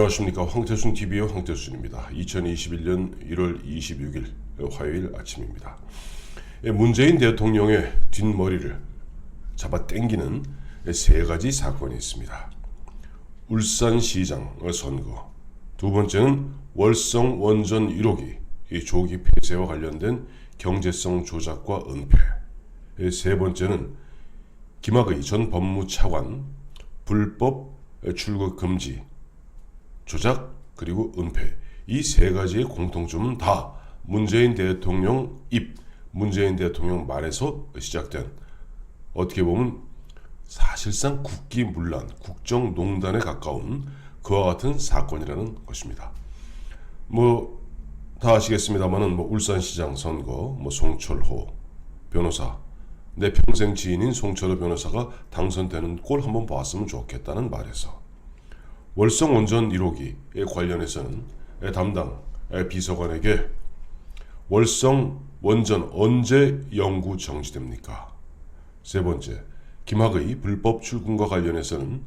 안녕하십니까. 황태순TV의 황태순입니다. 2021년 1월 26일 화요일 아침입니다. 문재인 대통령의 뒷머리를 잡아 당기는 세 가지 사건이 있습니다. 울산시장 선거, 두 번째는 월성 원전 1호기 조기 폐쇄와 관련된 경제성 조작과 은폐, 세 번째는 김학의 전 법무차관 불법 출국 금지, 조작 그리고 은폐, 이 세 가지의 공통점은 다 문재인 대통령 문재인 대통령 말에서 시작된, 어떻게 보면 사실상 국기문란, 국정농단에 가까운 그와 같은 사건이라는 것입니다. 다 아시겠습니다만은 울산시장 선거, 송철호 변호사, 내 평생 지인인 송철호 변호사가 당선되는 꼴 한번 봤으면 좋겠다는 말에서, 월성 원전 1호기에 관련해서는 담당 비서관에게 월성 원전 언제 영구 정지됩니까? 세 번째, 김학의 불법 출금과 관련해서는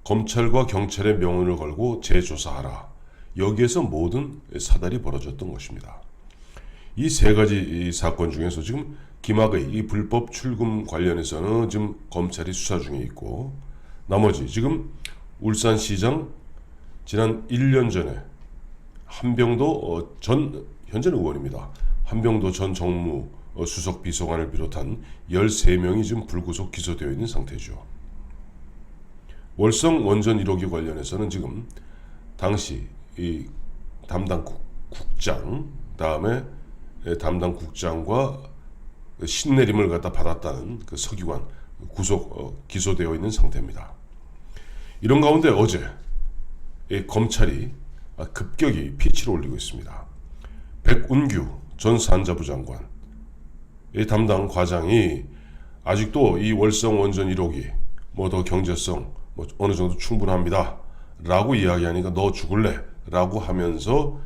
검찰과 경찰의 명운을 걸고 재조사하라. 여기에서 모든 사달이 벌어졌던 것입니다. 이 세 가지 사건 중에서 지금 김학의 이 불법 출금 관련해서는 지금 검찰이 수사 중에 있고, 나머지 지금 울산시장 지난 1년 전에 한병도 현재는 의원입니다. 한병도 전 정무 수석 비서관을 비롯한 13명이 지금 불구속 기소되어 있는 상태죠. 월성 원전 1호기 관련해서는 지금 당시 이 담당 국장, 다음에 담당 국장과 신내림을 받았다는 그 서기관 기소되어 있는 상태입니다. 이런 가운데 어제 검찰이 급격히 피치를 올리고 있습니다. 백운규 전 산자부 장관 담당 과장이 아직도 이 월성 원전 1호기 더 경제성 어느 정도 충분합니다 라고 이야기하니까 너 죽을래 라고 하면서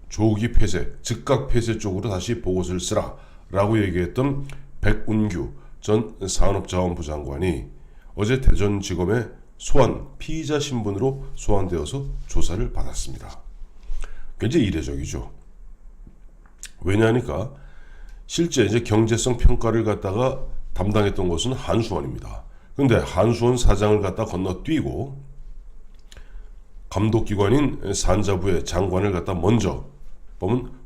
조기 폐쇄, 즉각 폐쇄 쪽으로 다시 보고서를 쓰라 라고 얘기했던 백운규 전 산업자원부 장관이 어제 대전지검에 피의자 신분으로 소환되어서 조사를 받았습니다. 굉장히 이례적이죠. 왜냐하니까 실제 이제 경제성 평가를 갖다가 담당했던 곳은 한수원입니다. 근데 한수원 사장을 갖다 건너뛰고 감독기관인 산자부의 장관을 갖다 먼저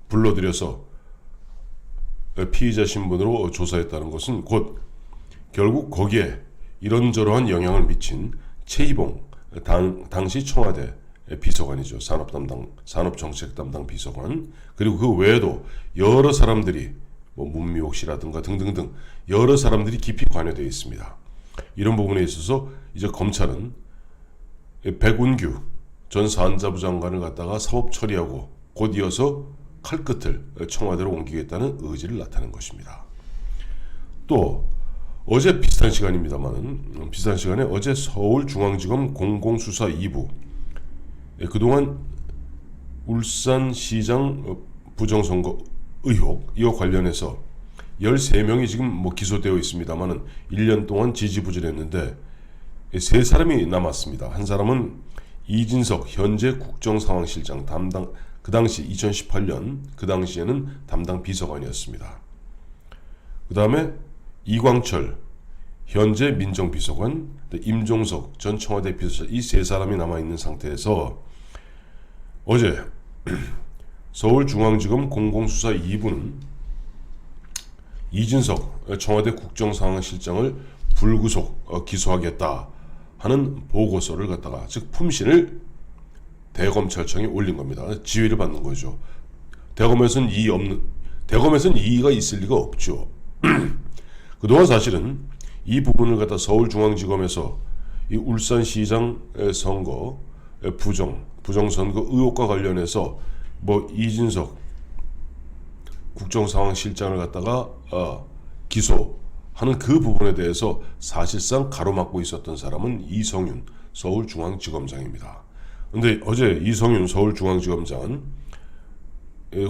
불러들여서 피의자 신분으로 조사했다는 것은 곧 결국 거기에 이런저러한 영향을 미친 최희봉 당시 청와대 비서관이죠. 산업정책 담당 비서관, 그리고 그 외에도 여러 사람들이 문미옥 씨라든가 등등등 여러 사람들이 깊이 관여되어 있습니다. 이런 부분에 있어서 이제 검찰은 백운규 전 산자부 장관을 갖다가 사법 처리하고 곧 이어서 칼끝을 청와대로 옮기겠다는 의지를 나타낸 것입니다. 또 어제 비슷한 시간입니다만, 비슷한 시간에 어제 서울중앙지검 공공수사 2부, 그동안 울산시장 부정선거 의혹, 이와 관련해서 13명이 지금 기소되어 있습니다만 1년 동안 지지부진했는데 3사람이 남았습니다. 한 사람은 이진석 현재 국정상황실장 담당, 그 당시 2018년 그 당시에는 담당 비서관이었습니다. 그 다음에 이광철 현재 민정비서관, 임종석 전 청와대 비서실, 이 세 사람이 남아있는 상태에서 어제 서울중앙지검 공공수사 2부는 이진석 청와대 국정상황실장을 불구속 기소하겠다 하는 보고서를 갖다가, 즉 품신을 대검찰청에 올린 겁니다. 지휘를 받는 거죠. 대검에서는 이의가 있을 리가 없죠. 그동안 사실은 이 부분을 갖다 서울중앙지검에서 이 울산시장 선거 부정선거 의혹과 관련해서 이진석 국정상황실장을 갖다가 기소하는 그 부분에 대해서 사실상 가로막고 있었던 사람은 이성윤 서울중앙지검장입니다. 근데 어제 이성윤 서울중앙지검장은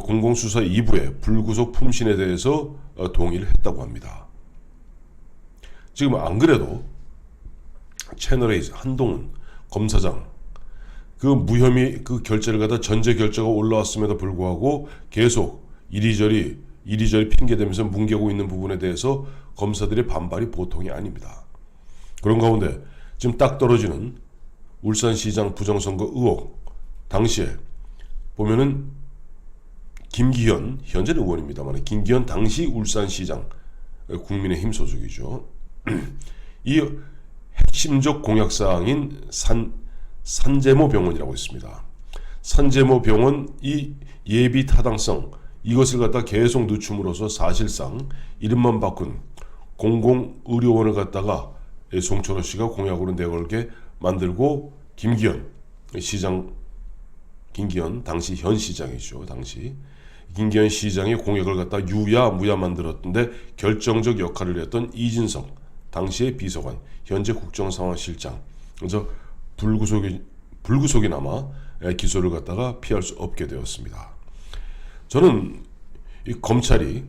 공공수사 2부의 불구속 품신에 대해서 동의를 했다고 합니다. 지금 안 그래도 채널A 한동훈 검사장 그 무혐의 그 결재를 갖다 전제 결재가 올라왔음에도 불구하고 계속 이리저리 핑계대면서 뭉개고 있는 부분에 대해서 검사들의 반발이 보통이 아닙니다. 그런 가운데 지금 딱 떨어지는 울산시장 부정선거 의혹, 당시에 보면은 김기현, 현재는 의원입니다만 김기현 당시 울산시장, 국민의힘 소속이죠. 이 핵심적 공약사항인 산재모 병원이라고 있습니다. 산재모 병원 이 예비 타당성, 이것을 갖다 계속 늦춤으로써 사실상 이름만 바꾼 공공의료원을 갖다가 송철호 씨가 공약으로 내걸게 만들고 김기현 당시 현 시장이죠. 당시 김기현 시장의 공약을 갖다 유야무야 만들었던데 결정적 역할을 했던 이진석 당시의 비서관, 현재 국정상황실장, 그래서 불구속이나마 기소를 갖다가 피할 수 없게 되었습니다. 저는 이 검찰이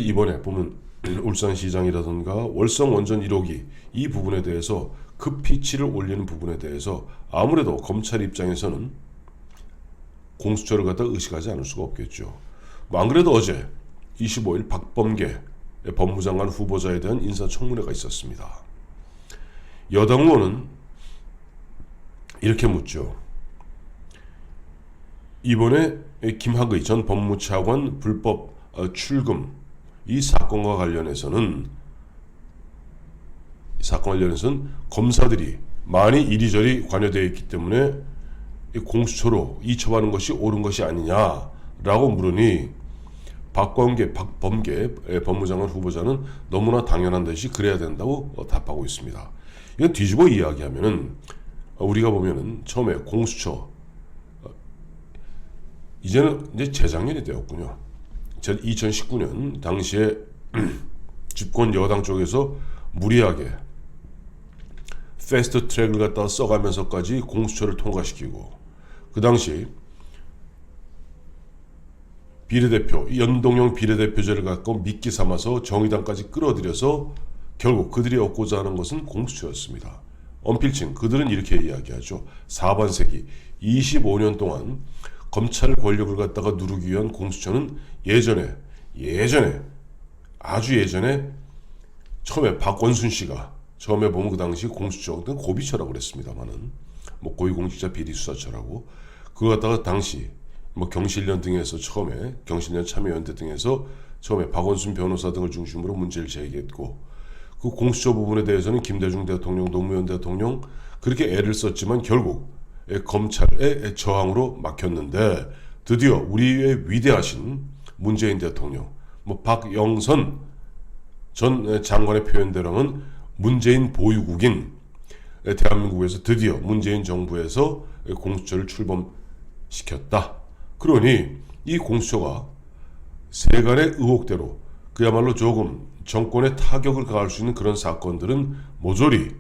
이번에 보면 울산시장이라든가 월성 원전 1호기 이 부분에 대해서 급피치를 올리는 부분에 대해서 아무래도 검찰 입장에서는 공수처를 갖다 의식하지 않을 수가 없겠죠. 안 그래도 어제 25일 박범계 법무장관 후보자에 대한 인사청문회가 있었습니다. 여당 의원은 이렇게 묻죠. 이번에 김학의 전 법무차관 불법 출금 이 사건과 관련해서는 검사들이 많이 이리저리 관여되어 있기 때문에 공수처로 이첩하는 것이 옳은 것이 아니냐라고 물으니 박범계 법무장관 후보자는 너무나 당연한 듯이 그래야 된다고 답하고 있습니다. 이건 뒤집어 이야기하면은 우리가 보면은 처음에 공수처 이제는 이제 재작년이 되었군요. 2019년 당시에 집권 여당 쪽에서 무리하게 패스트 트랙을 갖다 써가면서까지 공수처를 통과시키고 그 당시 연동형 비례대표제를 갖고 미끼 삼아서 정의당까지 끌어들여서 결국 그들이 얻고자 하는 것은 공수처였습니다. 언필칭 그들은 이렇게 이야기하죠. 4반세기 25년 동안 검찰 권력을 갖다가 누르기 위한 공수처는 예전에 아주 예전에 처음에 박원순 씨가 처음에 보면 그 당시 공수처는 고비처라고 그랬습니다만은 뭐 고위공직자 비리수사처라고 그거 갖다가 당시 뭐 경실련 등에서 처음에 경실련 참여연대 등에서 처음에 박원순 변호사 등을 중심으로 문제를 제기했고 그 공수처 부분에 대해서는 김대중 대통령, 노무현 대통령 그렇게 애를 썼지만 결국 검찰의 저항으로 막혔는데 드디어 우리의 위대하신 문재인 대통령, 뭐 박영선 전 장관의 표현대로는 문재인 보유국인 대한민국에서 드디어 문재인 정부에서 공수처를 출범시켰다. 그러니 이 공수처가 세간의 의혹대로 그야말로 조금 정권에 타격을 가할 수 있는 그런 사건들은 모조리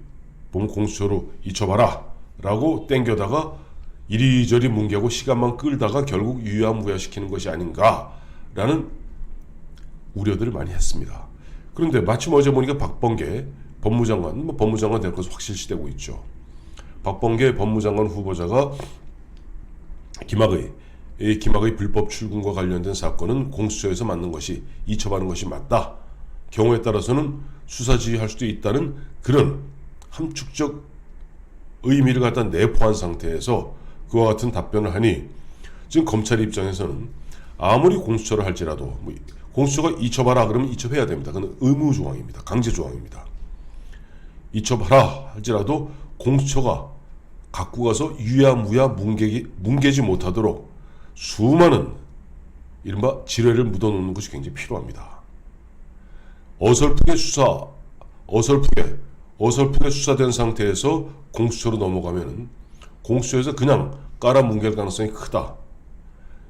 보면 공수처로 이쳐봐라 라고 땡겨다가 이리저리 뭉개고 시간만 끌다가 결국 유야무야시키는 것이 아닌가라는 우려들을 많이 했습니다. 그런데 마침 어제 보니까 박범계 법무장관 될 것으로 확실시되고 있죠. 박범계 법무장관 후보자가 김학의 불법 출금과 관련된 사건은 공수처에서 맞는 것이 이첩하는 것이 맞다. 경우에 따라서는 수사 지휘할 수도 있다는 그런 함축적 의미를 갖다 내포한 상태에서 그와 같은 답변을 하니 지금 검찰 입장에서는 아무리 공수처를 할지라도 공수처가 이첩하라 그러면 이첩해야 됩니다. 그건 의무 조항입니다. 강제 조항입니다. 이첩하라 할지라도 공수처가 갖고 가서 유야무야 뭉개지 못하도록 수많은 이른바 지뢰를 묻어놓는 것이 굉장히 필요합니다. 어설프게 수사된 상태에서 공수처로 넘어가면은 공수처에서 그냥 깔아뭉갤 가능성이 크다.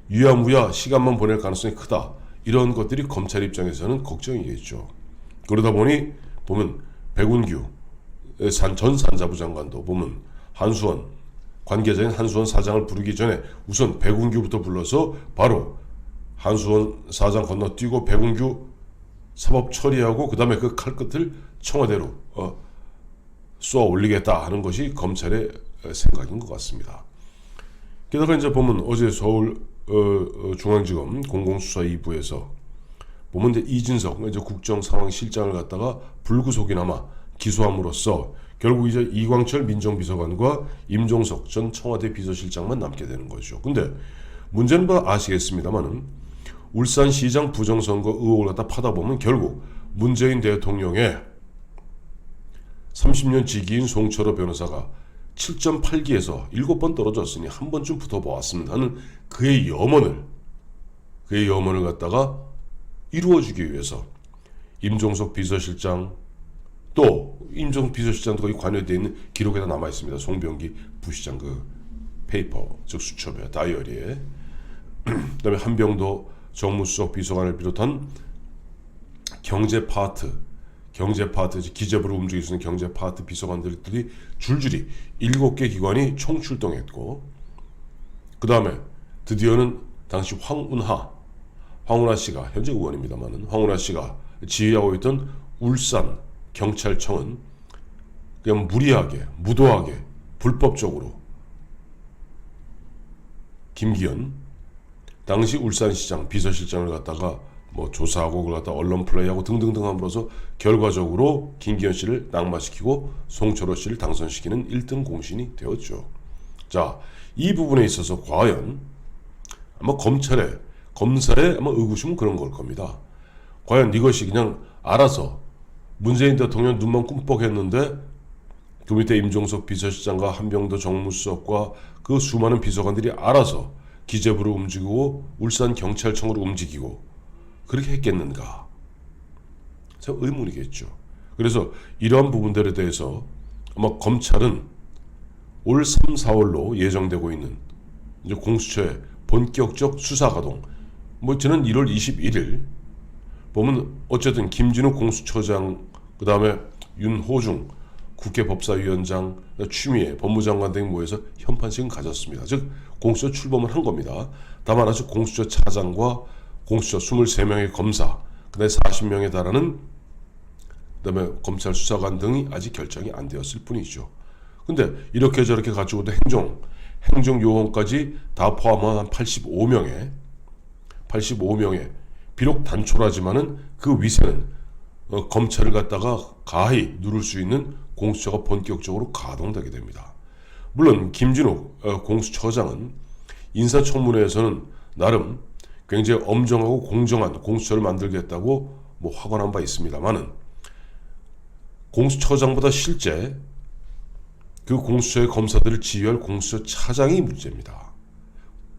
유야무야 시간만 보낼 가능성이 크다. 이런 것들이 검찰 입장에서는 걱정이겠죠. 그러다 보니 보면 백운규 전 산자부 장관도 보면 관계자인 한수원 사장을 부르기 전에 우선 백운규부터 불러서 바로 한수원 사장 건너뛰고 백운규 사법 처리하고 그 다음에 그 칼끝을 청와대로 쏘아 올리겠다 하는 것이 검찰의 생각인 것 같습니다. 게다가 이제 보면 어제 서울 중앙지검 공공수사 2부에서 보면 이제 이진석 이제 국정상황실장을 갖다가 불구속이나마 기소함으로써 결국 이제 이광철 민정비서관과 임종석 전 청와대 비서실장만 남게 되는 거죠. 근데 문제는 뭐 아시겠습니다만은 울산시장 부정선거 의혹을 갖다 파다 보면 결국 문재인 대통령의 30년 지기인 송철호 변호사가 7.8기에서 7번 떨어졌으니 한 번쯤 붙어보았습니다 하는 그의 염원을 갖다가 이루어주기 위해서 임종석 비서실장 또 임종석 비서실장도 거기 관여되어 있는 기록에다 남아 있습니다. 송병기 부시장 그 페이퍼 즉 수첩에 다이어리에 그다음에 한병도 정무수석 비서관을 비롯한 경제 파트 기재부를 움직일 수 있는 경제 파트 비서관들이 줄줄이 7개 기관이 총출동했고 그 다음에 드디어는 당시 황운하 씨가 현재 의원입니다만은 황운하 씨가 지휘하고 있던 울산 경찰청은 그냥 무리하게 무도하게 불법적으로 김기현 당시 울산시장 비서실장을 갖다가 뭐 조사하고 그걸 갖다 언론 플레이하고 등등등 함으로써 결과적으로 김기현 씨를 낙마시키고 송철호 씨를 당선시키는 1등 공신이 되었죠. 자, 이 부분에 있어서 과연 아마 검사의 아마 의구심은 그런 걸 겁니다. 과연 이것이 그냥 알아서 문재인 대통령 눈만 꿈뻑했는데 그 밑에 임종석 비서실장과 한병도 정무수석과 그 수많은 비서관들이 알아서 기재부를 움직이고 울산 경찰청으로 움직이고 그렇게 했겠는가? 참 의문이겠죠. 그래서 이러한 부분들에 대해서 아마 검찰은 올 3, 4월로 예정되고 있는 이제 공수처의 본격적 수사 가동. 뭐 저는 1월 21일 보면 어쨌든 김진우 공수처장 그 다음에 윤호중 국회 법사위원장 추미애 법무장관 등이 모여서 현판식은 가졌습니다. 즉 공수처 출범을 한 겁니다. 다만 아직 공수처 차장과 공수처 23명의 검사 그다음에 40명에 달하는 그다음에 검찰 수사관 등이 아직 결정이 안 되었을 뿐이죠. 근데 이렇게 저렇게 가지고도 행정 요원까지 다 포함한 한 85명의 비록 단촐하지만은 그 위세는 검찰을 갖다가 가히 누를 수 있는 공수처가 본격적으로 가동되게 됩니다. 물론 김진욱 공수처장은 인사청문회에서는 나름 굉장히 엄정하고 공정한 공수처를 만들겠다고 뭐 확언한 바 있습니다만은 공수처장보다 실제 그 공수처의 검사들을 지휘할 공수처 차장이 문제입니다.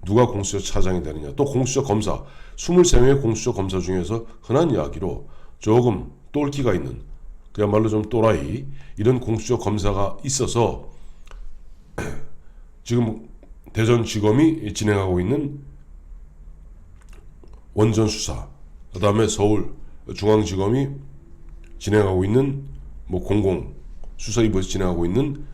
누가 공수처 차장이 되느냐. 또 공수처 검사 23명의 공수처 검사 중에서 흔한 이야기로 조금 똘끼가 있는 그야말로 좀 또라이 이런 공수처 검사가 있어서 지금 대전지검이 진행하고 있는 원전 수사 그 다음에 서울중앙지검이 진행하고 있는 뭐 공공 수사 이부에서 진행하고 있는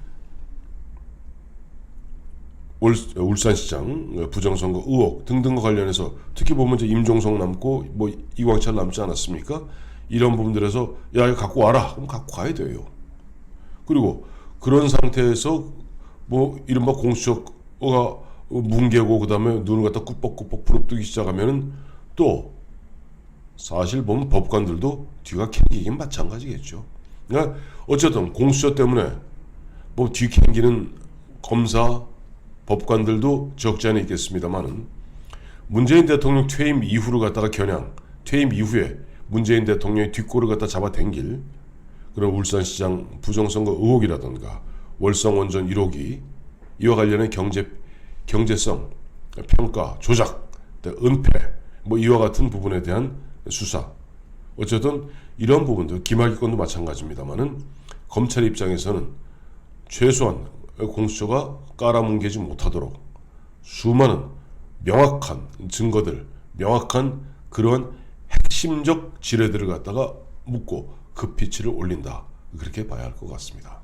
울산시장 부정선거 의혹 등등과 관련해서 특히 보면 이제 임종석 남고 뭐 이광철 남지 않았습니까? 이런 부분들에서 야 이거 갖고 와라 그럼 갖고 가야 돼요. 그리고 그런 상태에서 뭐 이른바 공수처가 뭉개고 그다음에 눈을 갖다 꾸벅꾸벅 부릅뜨기 시작하면은 또 사실 보면 법관들도 뒤가 캥기긴 마찬가지겠죠. 그러니까 어쨌든 공수처 때문에 뭐 뒤 캥기는 검사 법관들도 적지 않아 있겠습니다만은 문재인 대통령 퇴임 이후를 갖다가 퇴임 이후에 문재인 대통령의 뒷골을 갖다 잡아당길 그런 울산시장 부정선거 의혹이라든가 월성원전 1호기 이와 관련된 경제성 평가 조작 은폐 뭐 이와 같은 부분에 대한 수사 어쨌든 이런 부분들 김학의 건도 마찬가지입니다만은 검찰 입장에서는 최소한 공수처가 깔아뭉개지 못하도록 수많은 명확한 증거들 명확한 그러한 핵심적 지뢰들을 갖다가 묻고 그 피치를 올린다 그렇게 봐야 할 것 같습니다.